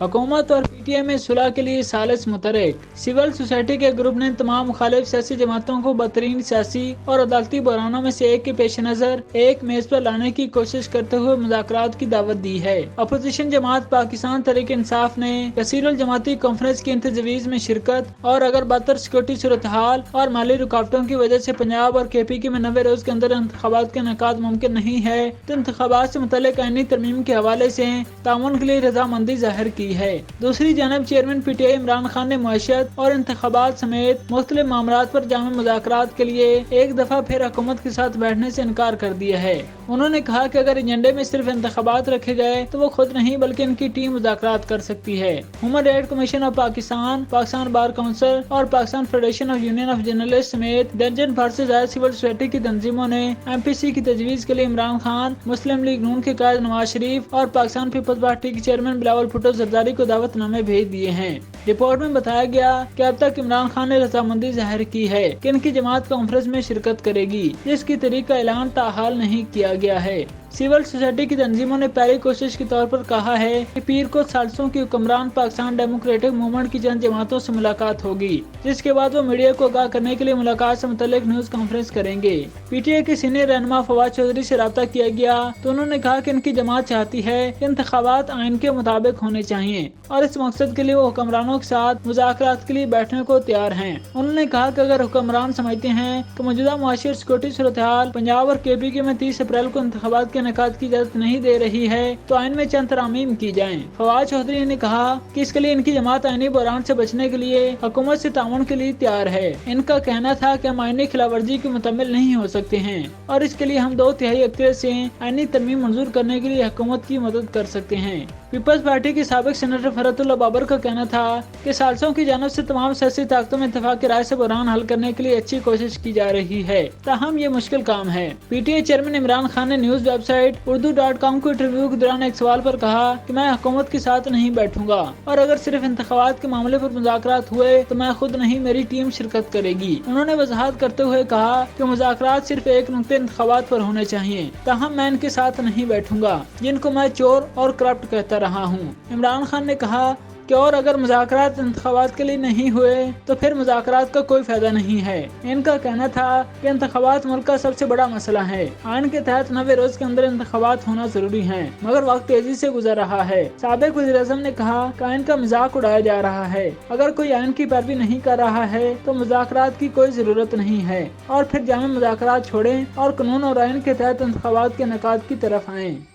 हुकूमत और PTI में सुलह के लिए सालिस मुतरक। सिविल सोसाइटी के ग्रुप ने तमाम मुखालिफ सियासी जमातों को बदतरीन सियासी और अदालती बहरानों में से एक के पेश नजर एक मेज पर लाने की कोशिश करते हुए मुज़ाकरात की दावत दी है। अपोजिशन जमात पाकिस्तान तहरीक इंसाफ ने कसीरुल जमाती कॉन्फ्रेंस की तजवीज़ में शिरकत और अगर बदतर सिक्योरिटी सूरत हाल और माली रुकावटों की वजह से पंजाब और KPK में 90 रोज के अंदर इंतखाबात के इनेकाद मुमकिन नहीं है तो इंतखाबात से मुतल्लिक आईनी तरमीम के हवाले से ताउन के लिए रजामंदी जाहिर की है। दूसरी जानब चेयरमैन PTI इमरान खान ने मुआशियत और इंतखाबात समेत मुख्तलिफ मामलात पर जामे मुज़ाकरात के लिए एक दफा फिर हुकूमत के साथ बैठने से इनकार कर दिया है। उन्होंने कहा कि अगर एजेंडे में सिर्फ इंतखाबात रखे गए तो वो खुद नहीं बल्कि इनकी टीम मुज़ाकरात कर सकती है। Human right commission of Pakistan, Pakistan bar council और Pakistan federation of union of journalist समेत दर्जन भर से ज्यादा सिविल सोसाइटी की तंजीमों ने MPC की तजवीज़ के लिए इमरान खान, मुस्लिम लीग नून के कायद नवाज शरीफ और पाकिस्तान पीपल्स पार्टी के चेयरमैन बिलावल भुट्टो जरदारी को दावतनामे भेज दिए हैं। रिपोर्ट में बताया गया कि अब तक इमरान खान ने रजामंदी जाहिर की है कि इनकी जमात कॉन्फ्रेंस में शिरकत करेगी, जिसकी तारीख का ऐलान ताहाल नहीं किया गया है। सिविल सोसाइटी की तंजीमों ने पहली कोशिश के तौर पर कहा है कि पीर को सालसों की हुक्मरान पाकिस्तान डेमोक्रेटिक मूवमेंट की चंद जमातों से मुलाकात होगी, जिसके बाद वो मीडिया को आगाह करने के लिए मुलाकात से मुतल्लिक न्यूज कॉन्फ्रेंस करेंगे। PTI के सीनियर रहनुमा फवाद चौधरी से राब्ता किया गया तो उन्होंने कहा कि इनकी जमात चाहती है कि इंतखाबात आइन के मुताबिक होने चाहिए और इस मकसद के लिए वो हुक्मरानों के साथ मुज़ाकरात के लिए बैठने को तैयार हैं। उन्होंने कहा कि अगर हुक्मरान समझते हैं कि मौजूदा मुआशी और सिक्योरिटी सूरत हाल पंजाब और KPK में 30 अप्रैल को इंतखाबात के इनेकाद की इजाजत नहीं दे रही है तो आइन में चंद तरामीम की जाएं। फवाद चौधरी ने कहा कि इसके लिए इनकी जमात आइनी बहरान से बचने के लिए हुकूमत से ताउन के लिए तैयार है। इनका कहना था कि हम आइनी खिलाफवर्जी के मुतमिल नहीं हो सकते हैं और इसके लिए हम 2/3 अक्सरियत से आइनी तरमीम मंजूर करने के लिए हुकूमत की मदद कर सकते हैं। पीपल्स पार्टी के साबिक सेनेटर फरहतुल्लाह बाबर का कहना था कि सालसों की जानब से तमाम सियासी ताकतों में इत्तेफाक की राय से बहरान हल करने के लिए अच्छी कोशिश की जा रही है, ताहम ये मुश्किल काम है। PTI चेयरमैन इमरान खान ने न्यूज वेबसाइट urdu.com को इंटरव्यू के दौरान एक सवाल पर कहा कि मैं हुकूमत के साथ नहीं बैठूंगा और अगर सिर्फ इंतखाबात के मामले पर मुज़ाकरात हुए तो मैं खुद नहीं मेरी टीम शिरकत करेगी। उन्होंने वजाहत करते हुए कहा कि मुज़ाकरात सिर्फ एक नुक्ते इंतखाबात पर होने चाहिए, ताहम मैं इनके साथ नहीं बैठूंगा जिनको मैं चोर और करप्ट कहता रहा हूँ। इमरान खान ने कहा कि और अगर मुज़ाकरात इंतखाबात के लिए नहीं हुए तो फिर मुज़ाकरात का कोई फायदा नहीं है। इनका कहना था कि इंतखाबात मुल्क का सबसे बड़ा मसला है। आइन के तहत 90 रोज के अंदर इंतखाबात होना जरूरी है, मगर वक्त तेजी से गुजर रहा है। साबिक वज़ीर-ए-आज़म ने कहा कि आइन का मजाक उड़ाया जा रहा है। अगर कोई आइन की पैरवी नहीं कर रहा है तो मुज़ाकरात की कोई जरूरत नहीं है और फिर जामे मुज़ाकरात छोड़ें और कानून और आइन के तहत इंतखाबात के इनेकाद की तरफ आएं।